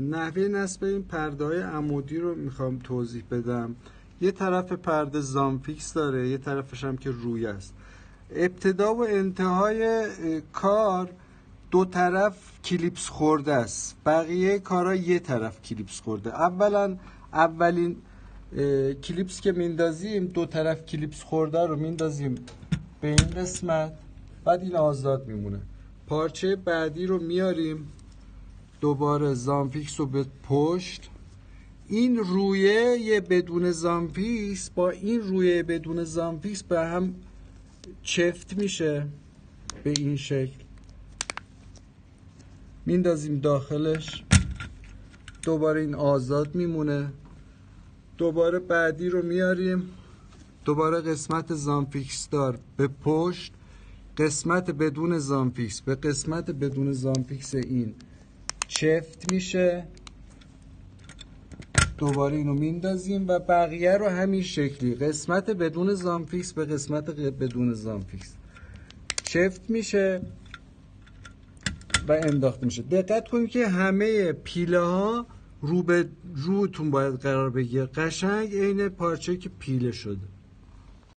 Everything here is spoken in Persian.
نحوه نصب این پرده های عمودی رو میخوام توضیح بدم. یه طرف پرده زامفیکس داره، یه طرفش هم که روی است. ابتدا و انتهای کار دو طرف کلیپس خورده است، بقیه کارا یه طرف کلیپس خورده. اولین کلیپس که میندازیم دو طرف کلیپس خورده رو میندازیم به این قسمت، بعد این آزاد میمونه. پارچه بعدی رو میاریم، دوباره زامفیکس رو به پشت. این رویه بدون زامفیکس با این رویه بدون زامفیکس به هم چفت میشه به این شکل. میندازیم داخلش، دوباره این آزاد میمونه. دوباره بعدی رو میاریم، دوباره قسمت زامفیکس دار به پشت، قسمت بدون زامفیکس به قسمت بدون زامفیکس این چفت میشه. دوباره اینو میندازیم و بقیه رو همین شکلی قسمت بدون زامفیکس به قسمت بدون زامفیکس چفت میشه و انداخته میشه. دقت کنید که همه پیله ها روتون باید قرار بگیره، قشنگ عین پارچه که پیله شده.